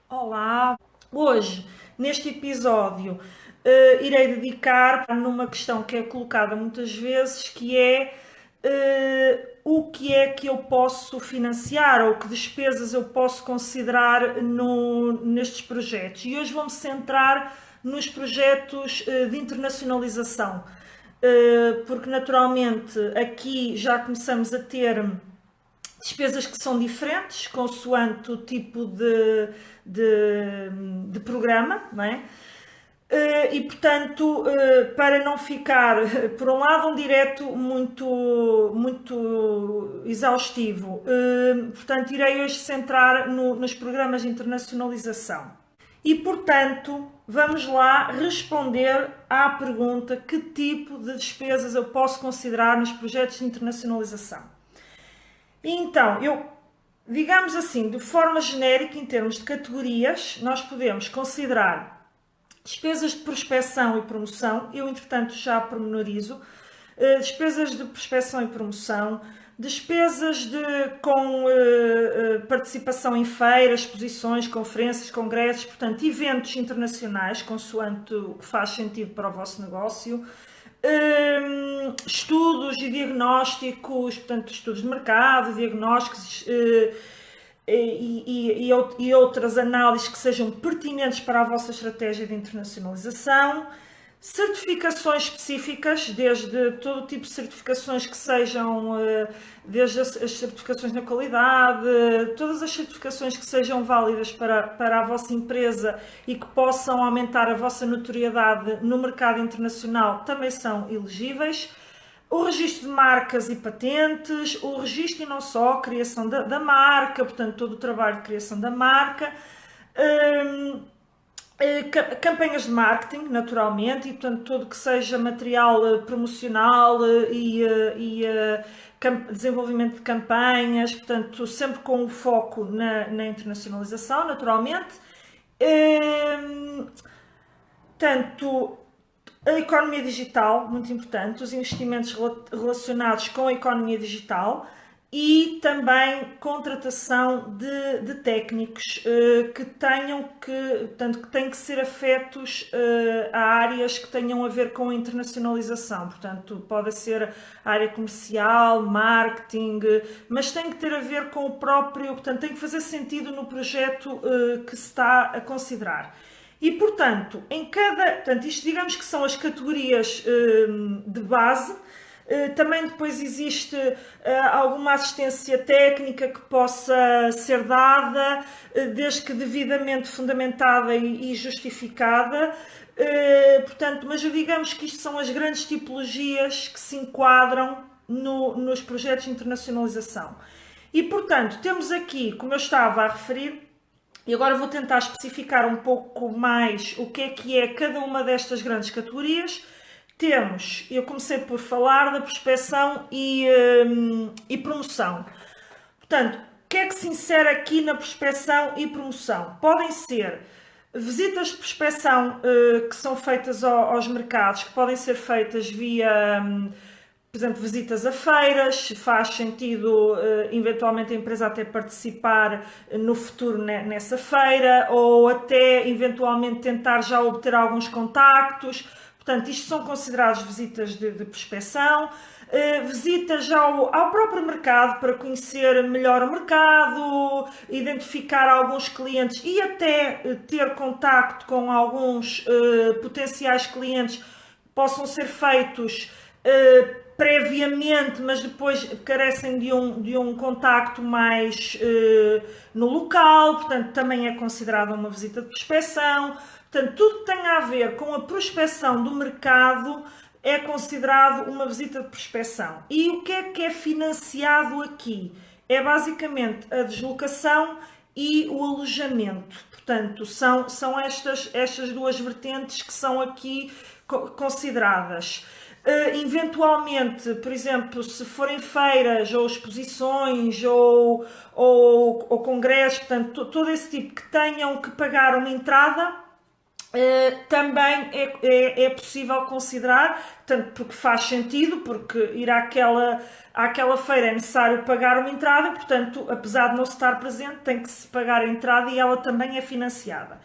Olá! Hoje, neste episódio, irei dedicar numa questão que é colocada muitas vezes, que é o que é que eu posso financiar ou que despesas eu posso considerar nestes projetos. E hoje vou-me centrar nos projetos de internacionalização, porque naturalmente aqui já começamos a ter despesas que são diferentes, consoante o tipo de programa, não é? E portanto, para não ficar, por um lado, um direto muito exaustivo, portanto, irei hoje centrar nos programas de internacionalização. E portanto, vamos lá responder à pergunta: que tipo de despesas eu posso considerar nos projetos de internacionalização? Então, digamos assim, de forma genérica, em termos de categorias, nós podemos considerar despesas de prospecção e promoção. Eu, entretanto, já pormenorizo. Despesas de prospecção e promoção, despesas com participação em feiras, exposições, conferências, congressos, portanto, eventos internacionais, consoante o que faz sentido para o vosso negócio. Estudos e diagnósticos, portanto, estudos de mercado, diagnósticos e outras análises que sejam pertinentes para a vossa estratégia de internacionalização. Certificações específicas, desde todo tipo de certificações que sejam, desde as certificações na qualidade, todas as certificações que sejam válidas para a vossa empresa e que possam aumentar a vossa notoriedade no mercado internacional também são elegíveis. O registro de marcas e patentes, o registro e não só, a criação da marca, portanto todo o trabalho de criação da marca. Campanhas de marketing, naturalmente, e portanto tudo que seja material promocional e desenvolvimento de campanhas, portanto sempre com o foco na internacionalização, naturalmente. Tanto a economia digital, muito importante, os investimentos relacionados com a economia digital e também contratação de técnicos que têm que ser afetos a áreas que tenham a ver com a internacionalização. Portanto, pode ser a área comercial, marketing, mas tem que ter a ver com o próprio, portanto, tem que fazer sentido no projeto que se está a considerar. E, portanto, portanto, isto digamos que são as categorias de base. Também depois existe alguma assistência técnica que possa ser dada, desde que devidamente fundamentada e justificada. Portanto, mas digamos que isto são as grandes tipologias que se enquadram nos projetos de internacionalização. E, portanto, temos aqui, como eu estava a referir, e agora vou tentar especificar um pouco mais o que é cada uma destas grandes categorias. Eu comecei por falar da prospecção e promoção. Portanto, o que é que se insere aqui na prospecção e promoção? Podem ser visitas de prospecção que são feitas aos mercados, que podem ser feitas via por exemplo, visitas a feiras, se faz sentido eventualmente a empresa até participar no futuro nessa feira, ou até eventualmente tentar já obter alguns contactos. Portanto, isto são consideradas visitas de prospecção. Visitas ao próprio mercado para conhecer melhor o mercado, identificar alguns clientes e até ter contacto com alguns potenciais clientes que possam ser feitos previamente, mas depois carecem de um contacto mais no local, portanto também é considerada uma visita de prospecção. Portanto, tudo que tem a ver com a prospecção do mercado é considerado uma visita de prospecção. E o que é financiado aqui? É basicamente a deslocação e o alojamento. Portanto, são estas duas vertentes que são aqui consideradas. Eventualmente, por exemplo, se forem feiras ou exposições ou congressos, portanto, todo esse tipo que tenham que pagar uma entrada, também é possível considerar, tanto porque faz sentido, porque ir àquela feira é necessário pagar uma entrada, portanto, apesar de não estar presente, tem que se pagar a entrada e ela também é financiada.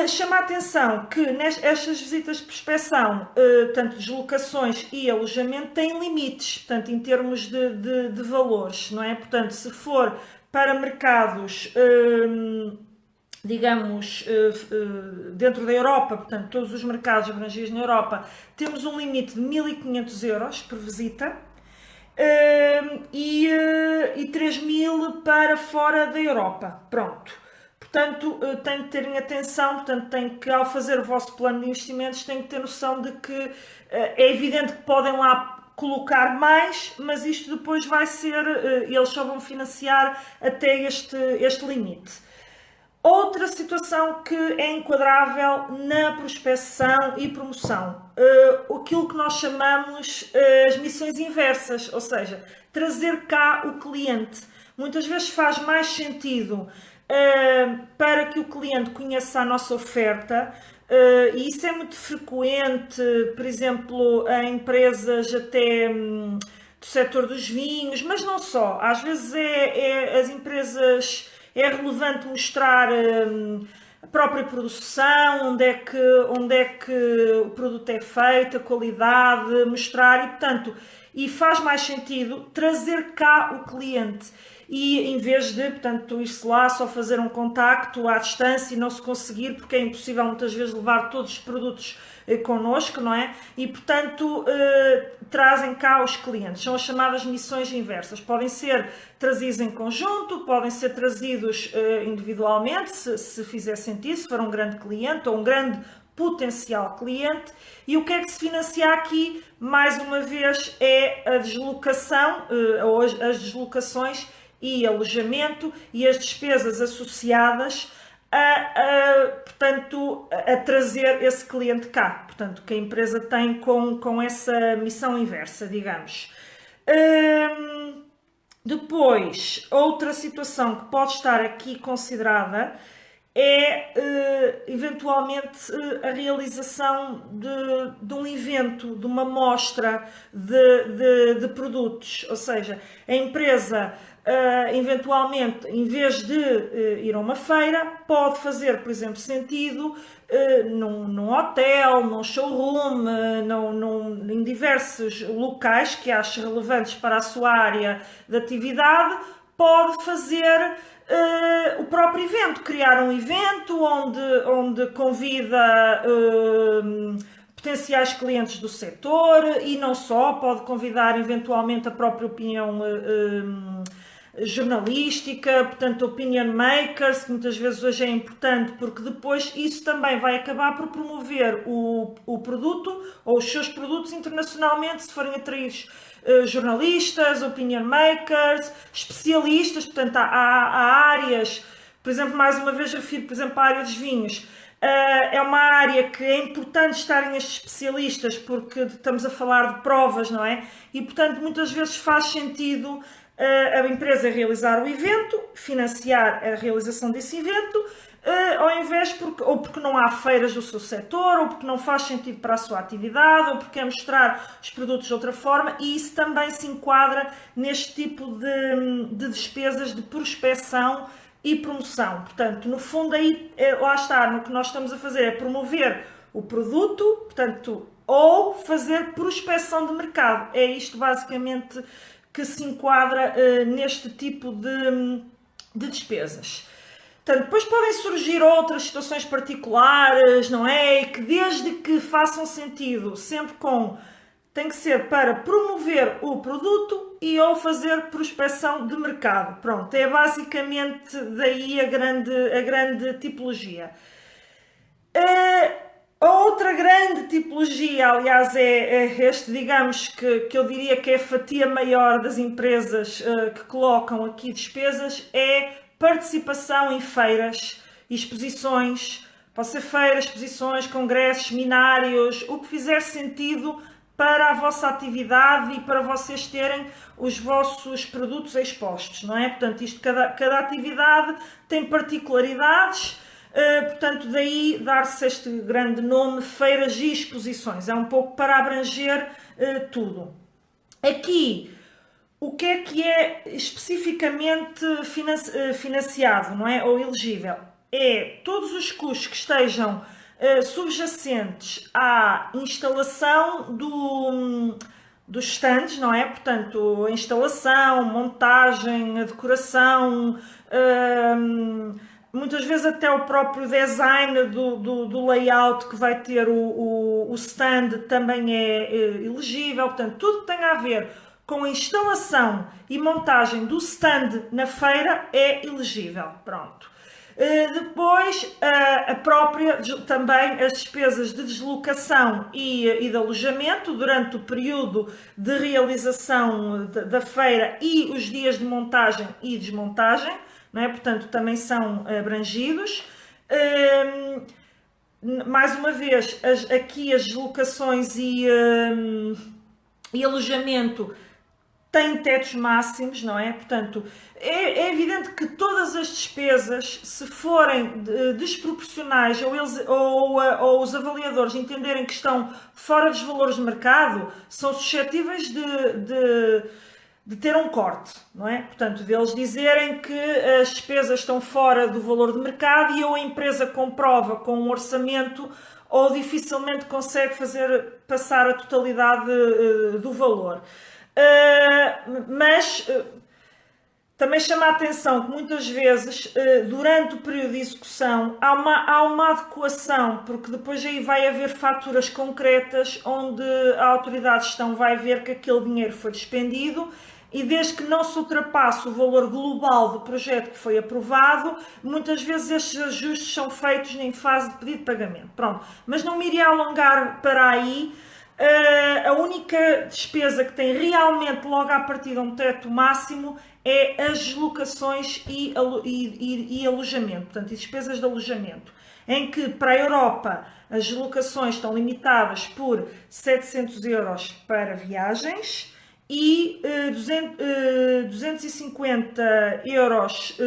Chama a atenção que nestas visitas de prospeção, tanto deslocações e alojamento, têm limites, portanto, em termos de valores, não é? Portanto, se for para mercados, digamos, dentro da Europa, portanto, todos os mercados abrangidos na Europa, temos um limite de 1.500 euros por visita. E 3.000 para fora da Europa. Pronto. Portanto, tem que terem atenção, portanto, tem que, ao fazer o vosso plano de investimentos, tem que ter noção de que é evidente que podem lá colocar mais, mas isto depois vai ser, eles só vão financiar até este limite. Outra situação que é enquadrável na prospecção e promoção, aquilo que nós chamamos as missões inversas, ou seja, trazer cá o cliente. Muitas vezes faz mais sentido para que o cliente conheça a nossa oferta, e isso é muito frequente, por exemplo, em empresas até do setor dos vinhos, mas não só. Às vezes as empresas é relevante mostrar a própria produção, onde é que o produto é feito, a qualidade, mostrar e, portanto, e faz mais sentido trazer cá o cliente. E em vez de, portanto, ir-se lá só fazer um contacto à distância e não se conseguir, porque é impossível muitas vezes levar todos os produtos connosco, não é? E, portanto, trazem cá os clientes. São as chamadas missões inversas. Podem ser trazidos em conjunto, podem ser trazidos individualmente, se fizer sentido, se for um grande cliente ou um grande potencial cliente. E o que é que se financia aqui, mais uma vez, é a deslocação, ou as deslocações e alojamento e as despesas associadas portanto, a trazer esse cliente cá, portanto, que a empresa tem com essa missão inversa, digamos. Depois, outra situação que pode estar aqui considerada é eventualmente a realização de um evento, de uma mostra de produtos, ou seja, a empresa eventualmente, em vez de ir a uma feira, pode fazer, por exemplo, sentido num hotel, num showroom, em diversos locais que ache relevantes para a sua área de atividade, pode fazer o próprio evento, criar um evento onde convida potenciais clientes do setor e não só, pode convidar eventualmente a própria opinião jornalística, portanto opinion makers, que muitas vezes hoje é importante porque depois isso também vai acabar por promover o produto ou os seus produtos internacionalmente, se forem atraídos jornalistas, opinion makers, especialistas, portanto há áreas, por exemplo, mais uma vez refiro, por exemplo, a área dos vinhos. É uma área que é importante estarem estes especialistas porque estamos a falar de provas, não é? E, portanto, muitas vezes faz sentido a empresa realizar o evento, financiar a realização desse evento, ao invés ou porque não há feiras do seu setor, ou porque não faz sentido para a sua atividade, ou porque quer mostrar os produtos de outra forma, e isso também se enquadra neste tipo de despesas de prospecção e promoção. Portanto, no fundo aí, lá está, no que nós estamos a fazer é promover o produto, portanto, ou fazer prospecção de mercado. É isto basicamente que se enquadra neste tipo de despesas. Portanto, depois podem surgir outras situações particulares, não é? E que desde que façam sentido, sempre tem que ser para promover o produto e ou fazer prospecção de mercado. Pronto, é basicamente daí a grande tipologia. A outra grande tipologia, aliás, é este, digamos, que eu diria que é a fatia maior das empresas que colocam aqui despesas, é participação em feiras e exposições. Pode ser feiras, exposições, congressos, seminários, o que fizer sentido para a vossa atividade e para vocês terem os vossos produtos expostos, não é? Portanto, cada atividade tem particularidades. Portanto, daí dar-se este grande nome, feiras e exposições. É um pouco para abranger tudo. Aqui, o que é especificamente financiado, não é? Ou elegível? É todos os custos que estejam subjacentes à instalação dos stands, não é? Portanto, a instalação, montagem, a decoração, muitas vezes até o próprio design do layout que vai ter o stand também é elegível. Portanto, tudo que tem a ver com a instalação e montagem do stand na feira é elegível. Pronto. Depois, a própria, também as despesas de deslocação e de alojamento durante o período de realização da feira e os dias de montagem e desmontagem, não é? Portanto, também são abrangidos. Mais uma vez, aqui as deslocações e alojamento têm tetos máximos, não é? Portanto, é evidente que todas as despesas, se forem desproporcionais ou os avaliadores entenderem que estão fora dos valores de mercado, são suscetíveis de ter um corte, não é? Portanto, deles dizerem que as despesas estão fora do valor de mercado e ou a empresa comprova com um orçamento ou dificilmente consegue fazer passar a totalidade do valor. Mas também chama a atenção que muitas vezes durante o período de execução há uma adequação, porque depois aí vai haver faturas concretas onde a autoridade de gestão vai ver que aquele dinheiro foi despendido e desde que não se ultrapasse o valor global do projeto que foi aprovado, muitas vezes estes ajustes são feitos em fase de pedido de pagamento. Pronto, mas não me iria alongar para aí. A única despesa que tem realmente logo à partida um teto máximo é as deslocações e alojamento, portanto, e despesas de alojamento, em que para a Europa as deslocações estão limitadas por 700 euros para viagens e 250 euros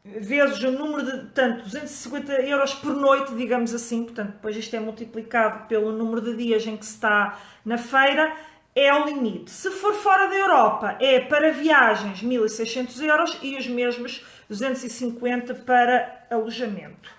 vezes o número de, portanto, 250 euros por noite, digamos assim, portanto, depois isto é multiplicado pelo número de dias em que se está na feira, é o limite. Se for fora da Europa, é para viagens 1.600 euros e os mesmos 250 para alojamento.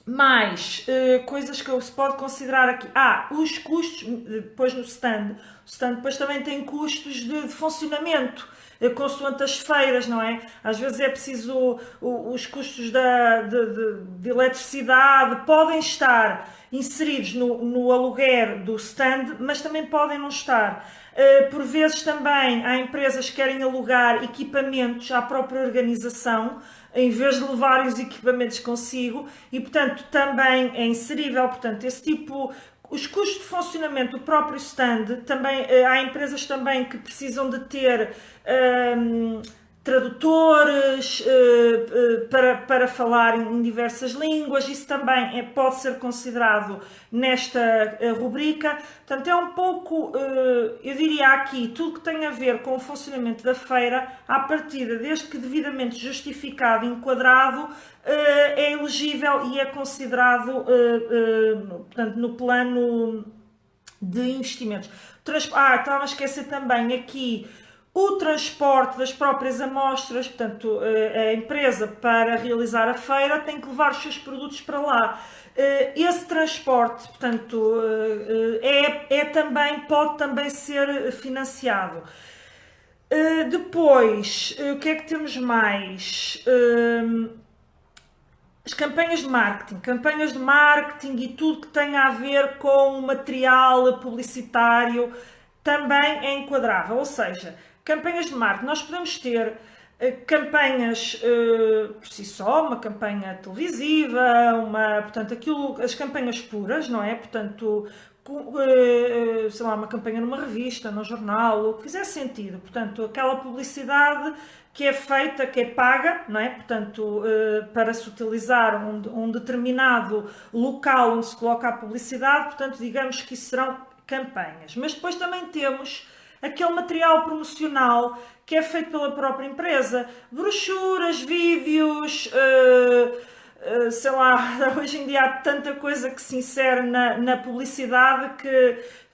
Mais coisas que se pode considerar aqui. Os custos, depois no stand. O stand depois também tem custos de funcionamento, consoante as feiras, não é? Às vezes é preciso os custos de eletricidade, podem estar inseridos no aluguer do stand, mas também podem não estar. Por vezes também há empresas que querem alugar equipamentos à própria organização, em vez de levarem os equipamentos consigo, e portanto também é inserível, portanto, esse tipo, os custos de funcionamento do próprio stand, também há empresas também que precisam de ter tradutores para falar em diversas línguas, isso também pode ser considerado nesta rubrica. Portanto, é um pouco, eu diria aqui, tudo que tem a ver com o funcionamento da feira, à partida, desde que devidamente justificado e enquadrado, é elegível e é considerado, portanto, no plano de investimentos. Estava a esquecer também aqui o transporte das próprias amostras, portanto, a empresa para realizar a feira tem que levar os seus produtos para lá. Esse transporte, portanto, pode também ser financiado. Depois, o que é que temos mais? As campanhas de marketing e tudo que tenha a ver com material publicitário também é enquadrável, ou seja, campanhas de marketing, nós podemos ter campanhas por si só, uma campanha televisiva, portanto, as campanhas puras, não é? Portanto, sei lá, uma campanha numa revista, num jornal, o que fizer sentido, portanto, aquela publicidade que é feita, que é paga, não é? Portanto, para se utilizar um determinado local onde se coloca a publicidade, portanto, digamos que isso serão campanhas. Mas depois também temos aquele material promocional que é feito pela própria empresa. Brochuras, vídeos, sei lá, hoje em dia há tanta coisa que se insere na publicidade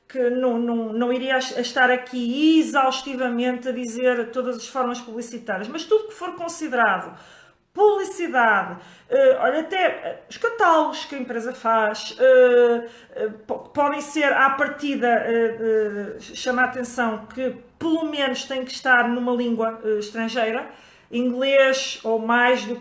que não iria estar aqui exaustivamente a dizer todas as formas publicitárias, mas tudo que for considerado publicidade, olha, até os catálogos que a empresa faz, podem ser à partida, chama a atenção que pelo menos tem que estar numa língua estrangeira, inglês ou mais do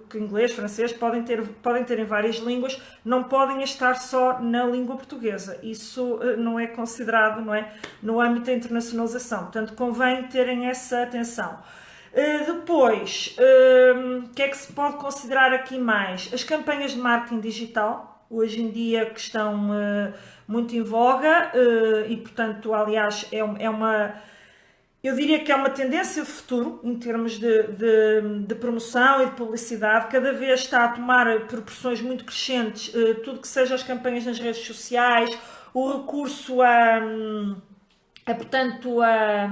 que inglês, francês, podem ter em várias línguas, não podem estar só na língua portuguesa. Isso não é considerado, não é, no âmbito da internacionalização, portanto convém terem essa atenção. Depois, o que é que se pode considerar aqui mais? As campanhas de marketing digital, hoje em dia que estão muito em voga e, portanto, aliás, eu diria que é uma tendência de futuro em termos de promoção e de publicidade. Cada vez está a tomar proporções muito crescentes, tudo que seja as campanhas nas redes sociais, o recurso portanto, a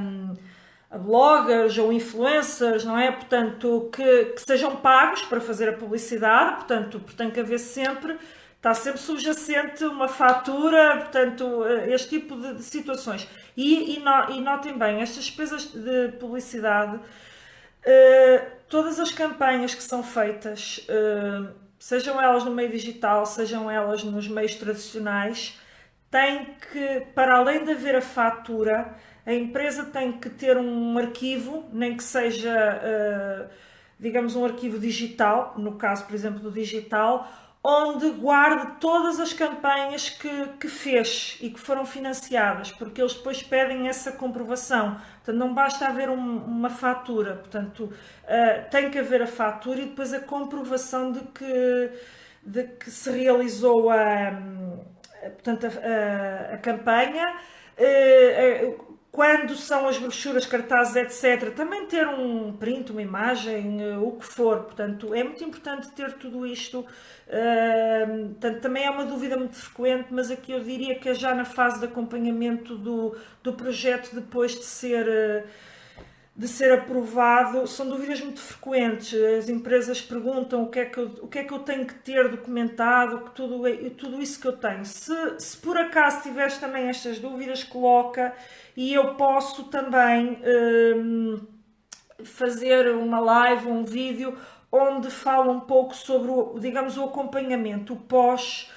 bloggers ou influencers, não é? Portanto, que sejam pagos para fazer a publicidade, portanto, tem que haver sempre, está sempre subjacente uma fatura, portanto, este tipo de situações. E notem bem, estas despesas de publicidade, todas as campanhas que são feitas, sejam elas no meio digital, sejam elas nos meios tradicionais, têm que, para além de haver a fatura, a empresa tem que ter um arquivo, nem que seja, digamos, um arquivo digital, no caso, por exemplo, do digital, onde guarde todas as campanhas que fez e que foram financiadas, porque eles depois pedem essa comprovação. Portanto, não basta haver uma fatura, portanto, tem que haver a fatura e depois a comprovação de que se realizou portanto, a campanha. Quando são as brochuras, cartazes, etc., também ter um print, uma imagem, o que for. Portanto, é muito importante ter tudo isto. Portanto, também é uma dúvida muito frequente, mas aqui eu diria que é já na fase de acompanhamento do projeto, depois de ser aprovado, são dúvidas muito frequentes. As empresas perguntam o que é que eu tenho que ter documentado, tudo isso que eu tenho. Se por acaso tiveres também estas dúvidas, coloca, e eu posso também fazer uma live, um vídeo, onde falo um pouco sobre digamos, o acompanhamento, o pós.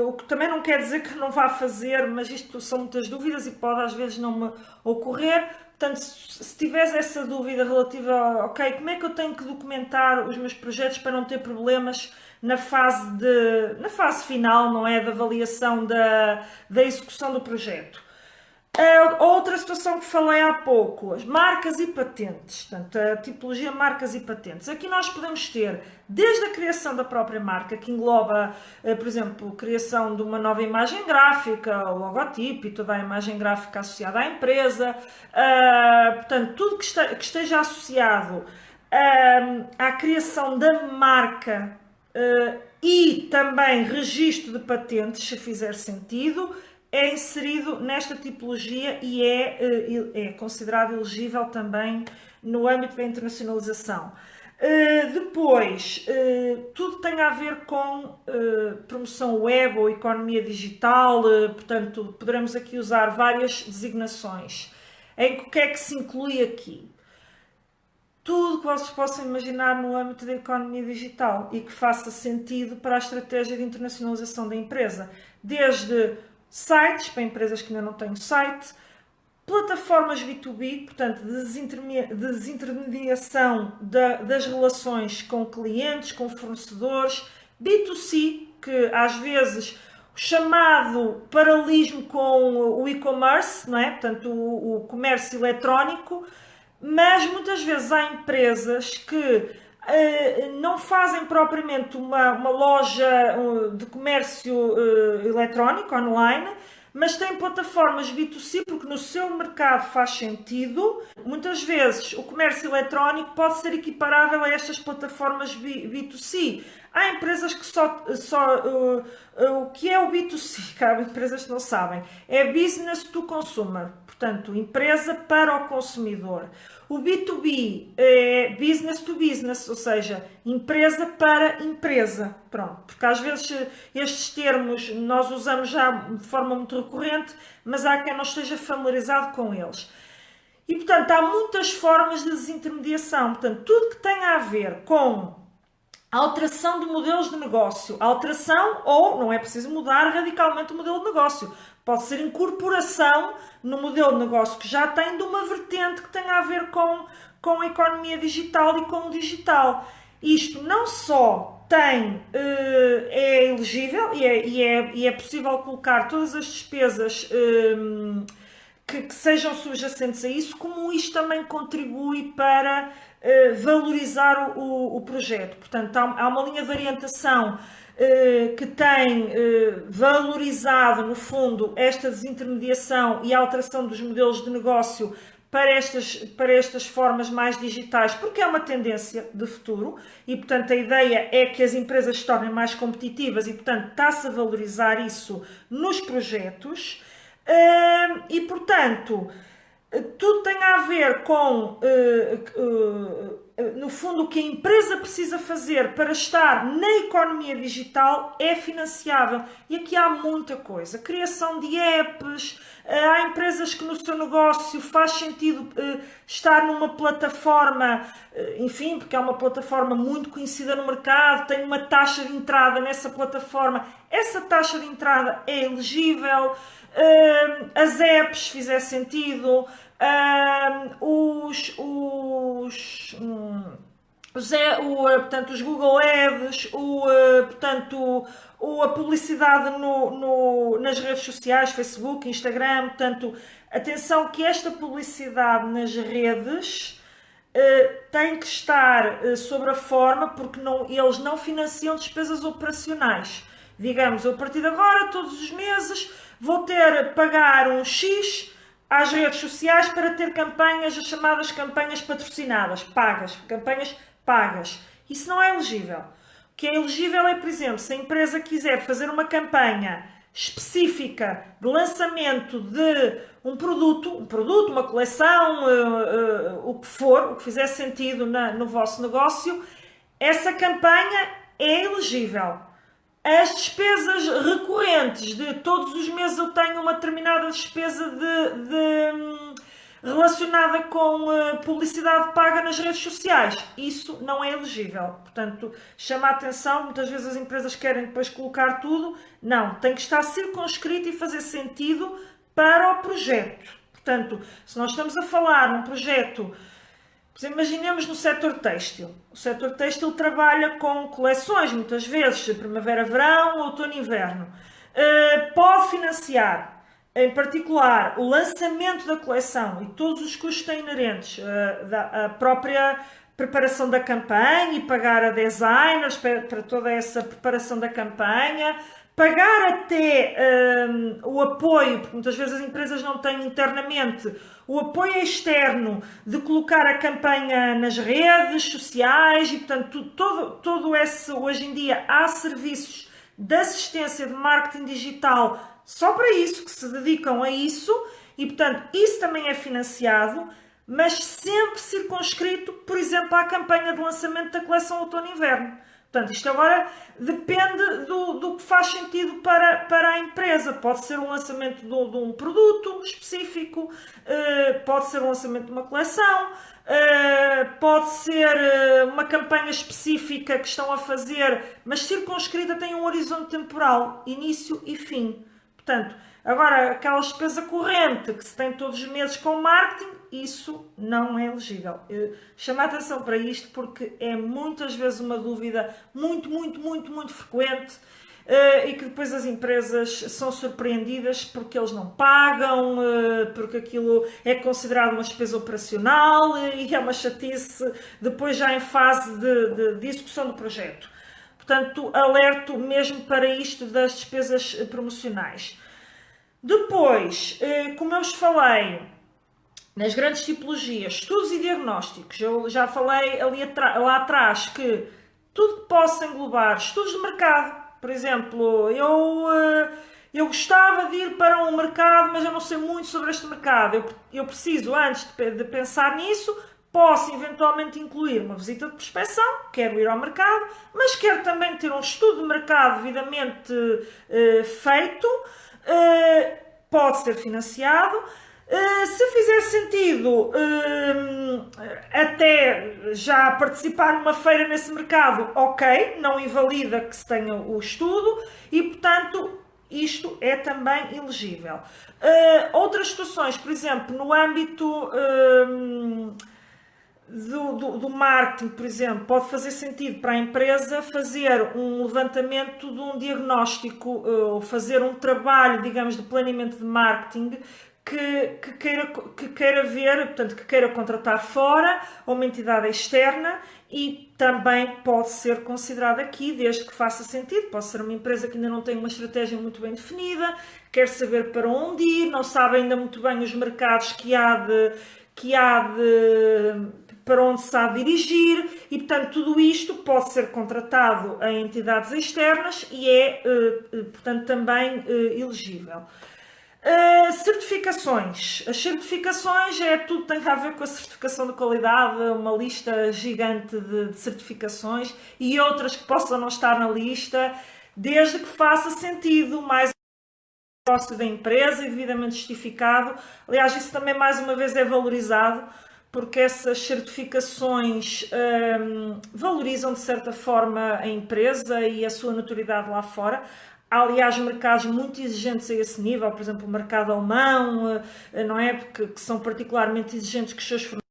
O que também não quer dizer que não vá fazer, mas isto são muitas dúvidas e pode às vezes não me ocorrer. Portanto, se tiveres essa dúvida relativa a, ok, como é que eu tenho que documentar os meus projetos para não ter problemas na fase final, não é, da avaliação da execução do projeto. Outra situação que falei há pouco, as marcas e patentes, portanto, a tipologia marcas e patentes. Aqui nós podemos ter, desde a criação da própria marca, que engloba, por exemplo, a criação de uma nova imagem gráfica, o logotipo e toda a imagem gráfica associada à empresa, portanto, tudo que esteja associado à criação da marca e também registro de patentes, se fizer sentido, é inserido nesta tipologia e é considerado elegível também no âmbito da internacionalização. Depois, tudo tem a ver com promoção web ou economia digital, portanto, poderemos aqui usar várias designações. O que é que se inclui aqui? Tudo que vocês possam imaginar no âmbito da economia digital e que faça sentido para a estratégia de internacionalização da empresa, desde sites para empresas que ainda não têm site, plataformas B2B, portanto, desintermediação das relações com clientes, com fornecedores, B2C, que às vezes o chamado paralelismo com o e-commerce, não é? Portanto, o comércio eletrónico, mas muitas vezes há empresas que não fazem propriamente uma loja de comércio eletrónico, online, mas têm plataformas B2C porque no seu mercado faz sentido. Muitas vezes o comércio eletrónico pode ser equiparável a estas plataformas B2C. Há empresas que o que é o B2C? Há empresas que não sabem. É Business to Consumer. portanto, empresa para o consumidor. O B2B é business to business, ou seja, empresa para empresa. Pronto, porque às vezes estes termos nós usamos já de forma muito recorrente, mas há quem não esteja familiarizado com eles. E, portanto, há muitas formas de desintermediação. Portanto, tudo que tenha a ver com alteração de modelos de negócio, alteração ou não é preciso mudar radicalmente o modelo de negócio, pode ser incorporação no modelo de negócio que já tem de uma vertente que tenha a ver com a economia digital e com o digital. Isto não só é elegível e é possível colocar todas as despesas que sejam subjacentes a isso, como isto também contribui para valorizar o projeto. Portanto, há uma linha de orientação que tem valorizado, no fundo, esta desintermediação e alteração dos modelos de negócio para estas formas mais digitais, porque é uma tendência de futuro e, portanto, a ideia é que as empresas se tornem mais competitivas e, portanto, está-se a valorizar isso nos projetos. E, portanto, tudo tem a ver com, no fundo, o que a empresa precisa fazer para estar na economia digital é financiável. E aqui há muita coisa. Criação de apps, há empresas que no seu negócio faz sentido estar numa plataforma, enfim, porque é uma plataforma muito conhecida no mercado, tem uma taxa de entrada nessa plataforma. Essa taxa de entrada é elegível. As apps, se fizer sentido, portanto, os Google Ads, portanto, a publicidade nas redes sociais, Facebook, Instagram. Portanto, atenção que esta publicidade nas redes tem que estar sobre a forma, porque eles não financiam despesas operacionais. Digamos, eu a partir de agora, todos os meses, vou ter pagar um X às redes sociais para ter campanhas, as chamadas campanhas patrocinadas, pagas, campanhas pagas. Isso não é elegível. O que é elegível é, por exemplo, se a empresa quiser fazer uma campanha específica de lançamento de um produto, uma coleção, o que for, o que fizer sentido no vosso negócio, essa campanha é elegível. As despesas recorrentes de todos os meses eu tenho uma determinada despesa relacionada com publicidade paga nas redes sociais. Isso não é elegível. Portanto, chama a atenção, muitas vezes as empresas querem depois colocar tudo. Não, tem que estar circunscrito e fazer sentido para o projeto. Portanto, se nós estamos a falar num projeto, imaginemos no setor têxtil. O setor têxtil trabalha com coleções, muitas vezes, primavera-verão, outono-inverno. Pode financiar, em particular, o lançamento da coleção e todos os custos inerentes à própria preparação da campanha e pagar a designers para toda essa preparação da campanha, pagar até o apoio, porque muitas vezes as empresas não têm internamente o apoio externo de colocar a campanha nas redes sociais e, portanto, todo esse, hoje em dia, há serviços de assistência de marketing digital só para isso, que se dedicam a isso e, portanto, isso também é financiado, mas sempre circunscrito, por exemplo, à campanha de lançamento da coleção outono-inverno. Portanto, isto agora depende do que faz sentido para a empresa. Pode ser o lançamento de um produto específico, pode ser o lançamento de uma coleção, pode ser uma campanha específica que estão a fazer, mas circunscrita, tem um horizonte temporal, início e fim. Portanto, agora, aquela despesa corrente que se tem todos os meses com marketing, isso não é elegível. Chamo a atenção para isto porque é muitas vezes uma dúvida muito frequente e que depois as empresas são surpreendidas porque eles não pagam, porque aquilo é considerado uma despesa operacional e é uma chatice depois já em fase de execução do projeto. Portanto, alerto mesmo para isto das despesas promocionais. Depois, como eu vos falei, nas grandes tipologias, estudos e diagnósticos, eu já falei lá atrás que tudo que possa englobar estudos de mercado, por exemplo, eu gostava de ir para um mercado, mas eu não sei muito sobre este mercado. Eu preciso, antes de pensar nisso, posso eventualmente incluir uma visita de prospecção, quero ir ao mercado, mas quero também ter um estudo de mercado devidamente feito, pode ser financiado. Se fizer sentido até já participar numa feira nesse mercado, ok, não invalida que se tenha o estudo e, portanto, isto é também elegível. Outras situações, por exemplo, no âmbito do marketing, por exemplo, pode fazer sentido para a empresa fazer um levantamento de um diagnóstico ou fazer um trabalho, digamos, de planeamento de marketing que queira ver, portanto, que queira contratar fora ou uma entidade externa e também pode ser considerado aqui, desde que faça sentido. Pode ser uma empresa que ainda não tem uma estratégia muito bem definida, quer saber para onde ir, não sabe ainda muito bem os mercados para onde se há de dirigir e, portanto, tudo isto pode ser contratado em entidades externas e é, portanto, também elegível. Certificações. As certificações é tudo que tem a ver com a certificação de qualidade, uma lista gigante de certificações e outras que possam não estar na lista, desde que faça sentido, mais negócio da empresa e devidamente justificado. Aliás, isso também mais uma vez é valorizado, porque essas certificações valorizam de certa forma a empresa e a sua notoriedade lá fora. Há, aliás, mercados muito exigentes a esse nível, por exemplo, o mercado alemão, não é? Que são particularmente exigentes com os seus fornecedores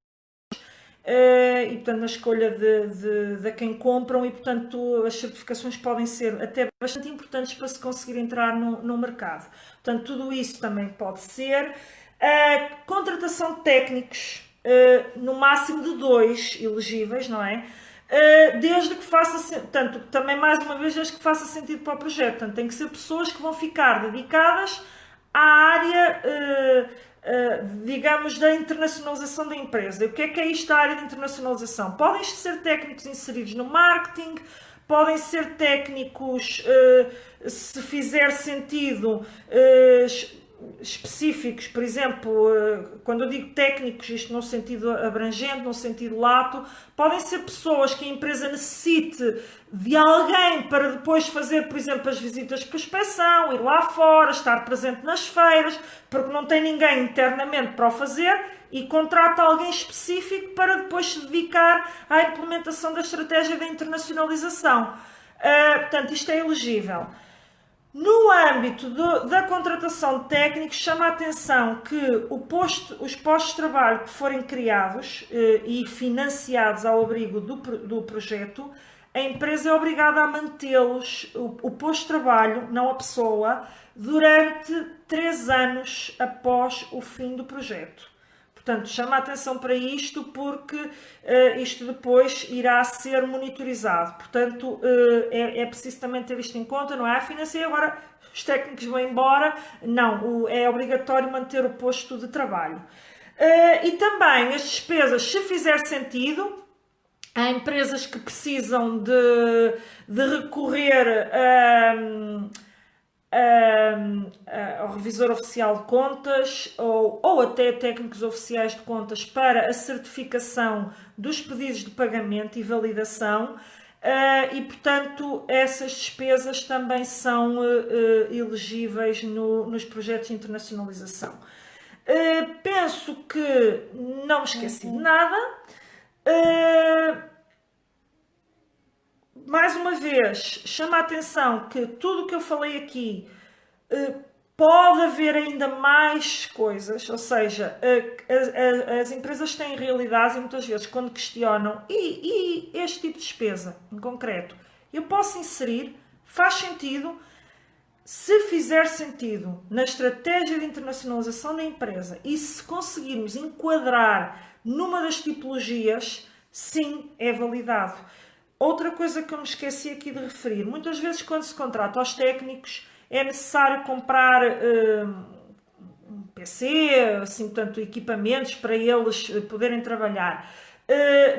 e, portanto, na escolha de quem compram e, portanto, as certificações podem ser até bastante importantes para se conseguir entrar no mercado. Portanto, tudo isso também pode ser. Contratação de técnicos, no máximo de 2 elegíveis, não é? Desde que faça, portanto, também mais uma vez, desde que faça sentido para o projeto. Portanto, tem que ser pessoas que vão ficar dedicadas à área, digamos, da internacionalização da empresa. E o que é isto da área de internacionalização? Podem ser técnicos inseridos no marketing, podem ser técnicos, se fizer sentido, específicos, por exemplo, quando eu digo técnicos, isto num sentido abrangente, num sentido lato, podem ser pessoas que a empresa necessite de alguém para depois fazer, por exemplo, as visitas de prospecção, ir lá fora, estar presente nas feiras, porque não tem ninguém internamente para o fazer e contrata alguém específico para depois se dedicar à implementação da estratégia da internacionalização. Portanto, isto é elegível. No âmbito da contratação de técnicos, chama a atenção que os postos de trabalho que forem criados e financiados ao abrigo do projeto, a empresa é obrigada a mantê-los, o posto de trabalho, não a pessoa, durante 3 anos após o fim do projeto. Portanto, chama a atenção para isto porque isto depois irá ser monitorizado. Portanto, é preciso também ter isto em conta, não é? Financiar agora os técnicos vão embora, não, é obrigatório manter o posto de trabalho. E também as despesas, se fizer sentido, há empresas que precisam de recorrer ao revisor oficial de contas ou até técnicos oficiais de contas para a certificação dos pedidos de pagamento e validação e, portanto, essas despesas também são elegíveis nos projetos de internacionalização. Penso que não me esqueci de nada. Mais uma vez, chama a atenção que tudo o que eu falei aqui pode haver ainda mais coisas, ou seja, as empresas têm realidades e muitas vezes quando questionam e este tipo de despesa em concreto, eu posso inserir, faz sentido, se fizer sentido na estratégia de internacionalização da empresa e se conseguirmos enquadrar numa das tipologias, sim, é validado. Outra coisa que eu me esqueci aqui de referir, muitas vezes quando se contrata aos técnicos é necessário comprar um PC, assim, portanto, equipamentos para eles poderem trabalhar.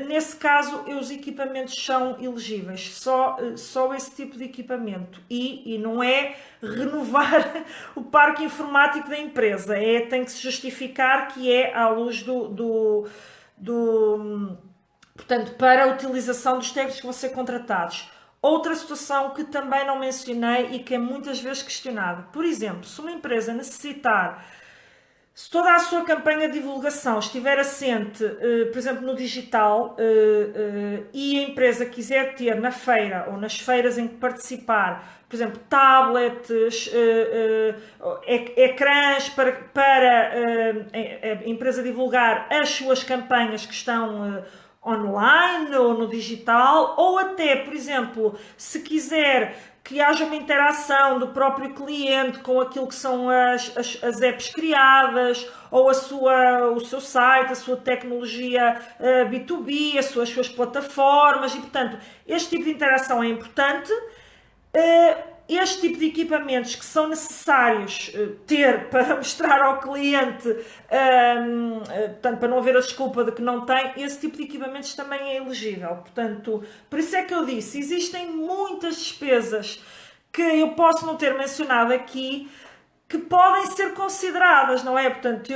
nesse caso, os equipamentos são elegíveis, só esse tipo de equipamento. E não é renovar o parque informático da empresa, tem que se justificar que é à luz portanto, para a utilização dos técnicos que vão ser contratados. Outra situação que também não mencionei e que é muitas vezes questionada. Por exemplo, se uma empresa necessitar, se toda a sua campanha de divulgação estiver assente, por exemplo, no digital, e a empresa quiser ter na feira ou nas feiras em que participar, por exemplo, tablets, ecrãs para a empresa divulgar as suas campanhas que estão online ou no digital, ou até, por exemplo, se quiser que haja uma interação do próprio cliente com aquilo que são as apps criadas, ou o seu site, a sua tecnologia B2B, as suas plataformas, e portanto, este tipo de interação é importante. Este tipo de equipamentos que são necessários ter para mostrar ao cliente, portanto, para não haver a desculpa de que não tem, esse tipo de equipamentos também é elegível. Portanto, por isso é que eu disse, existem muitas despesas que eu posso não ter mencionado aqui, que podem ser consideradas, não é? Portanto,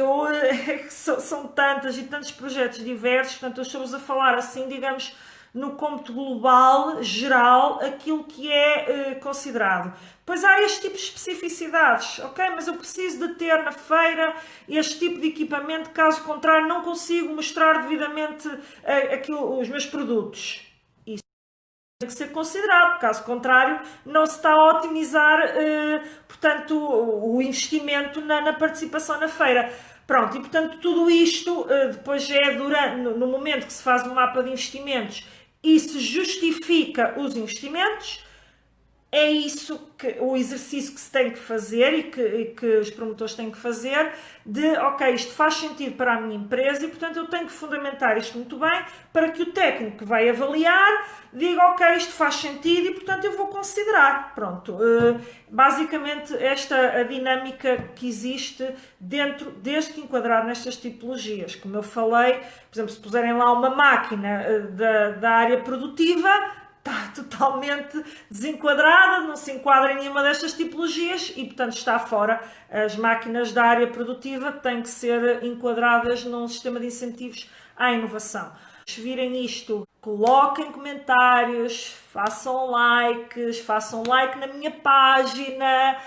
são tantas e tantos projetos diversos, portanto, estamos a falar assim, digamos, no cômputo global, geral, aquilo que é considerado. Pois há este tipo de especificidades, ok? Mas eu preciso de ter na feira este tipo de equipamento, caso contrário não consigo mostrar devidamente os meus produtos. Isso tem que ser considerado, caso contrário não se está a otimizar, portanto, o investimento na participação na feira. Pronto, e portanto tudo isto depois é no momento que se faz um mapa de investimentos e se justifica os investimentos, é isso o exercício que se tem que fazer e que os promotores têm que fazer, de ok, isto faz sentido para a minha empresa e portanto eu tenho que fundamentar isto muito bem para que o técnico que vai avaliar diga ok, isto faz sentido e portanto eu vou considerar. Pronto, basicamente a dinâmica que existe desde que enquadrar nestas tipologias. Como eu falei, por exemplo, se puserem lá uma máquina da área produtiva, está totalmente desenquadrada, não se enquadra em nenhuma destas tipologias e, portanto, está fora. As máquinas da área produtiva têm que ser enquadradas num sistema de incentivos à inovação. Se virem isto, coloquem comentários, façam like na minha página,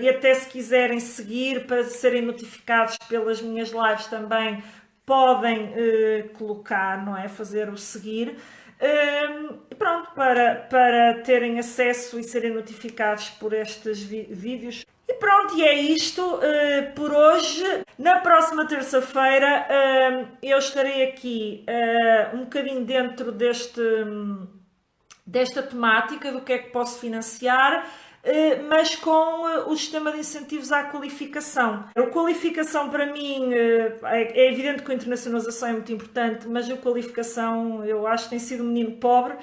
e até se quiserem seguir para serem notificados pelas minhas lives também podem colocar, não é? Fazer o seguir. Pronto, para terem acesso e serem notificados por estes vídeos. E pronto, e é isto por hoje. Na próxima terça-feira eu estarei aqui um bocadinho dentro desta temática do que é que posso financiar, mas com o sistema de incentivos à qualificação. A qualificação para mim, é evidente que a internacionalização é muito importante, mas a qualificação eu acho que tem sido um menino pobre.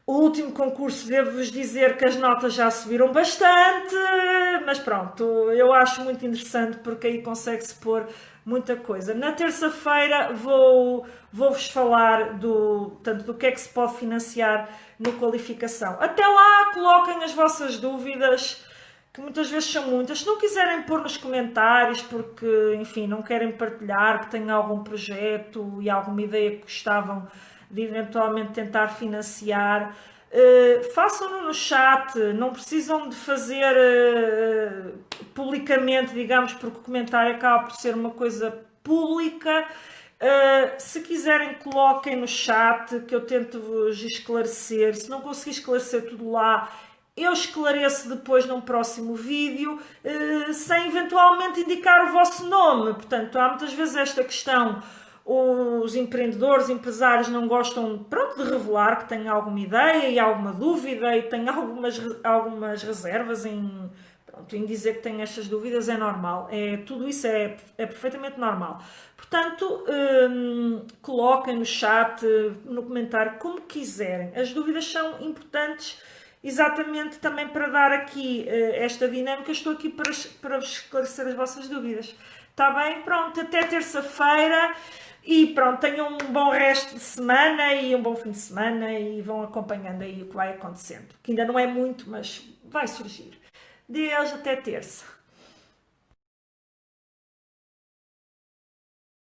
O último concurso, devo-vos dizer que as notas já subiram bastante, mas pronto, eu acho muito interessante porque aí consegue-se pôr muita coisa. Na terça-feira vou-vos falar tanto do que é que se pode financiar no qualificação. Até lá, coloquem as vossas dúvidas, que muitas vezes são muitas. Se não quiserem pôr nos comentários, porque, enfim, não querem partilhar, que tenham algum projeto e alguma ideia que gostavam de eventualmente tentar financiar, façam-no no chat, não precisam de fazer publicamente, digamos, porque o comentário acaba por ser uma coisa pública. Se quiserem, coloquem no chat que eu tento vos esclarecer. Se não conseguir esclarecer tudo lá, eu esclareço depois num próximo vídeo, sem eventualmente indicar o vosso nome. Portanto, há muitas vezes esta questão. Os empreendedores, empresários não gostam, pronto, de revelar que têm alguma ideia e alguma dúvida e têm algumas reservas em dizer que têm estas dúvidas. É normal, tudo isso é perfeitamente normal. Portanto, coloquem no chat, no comentário, como quiserem. As dúvidas são importantes exatamente também para dar aqui esta dinâmica. Estou aqui para vos esclarecer as vossas dúvidas. Está bem? Pronto, até terça-feira. E pronto, tenham um bom resto de semana e um bom fim de semana e vão acompanhando aí o que vai acontecendo. Que ainda não é muito, mas vai surgir. Deus, até terça.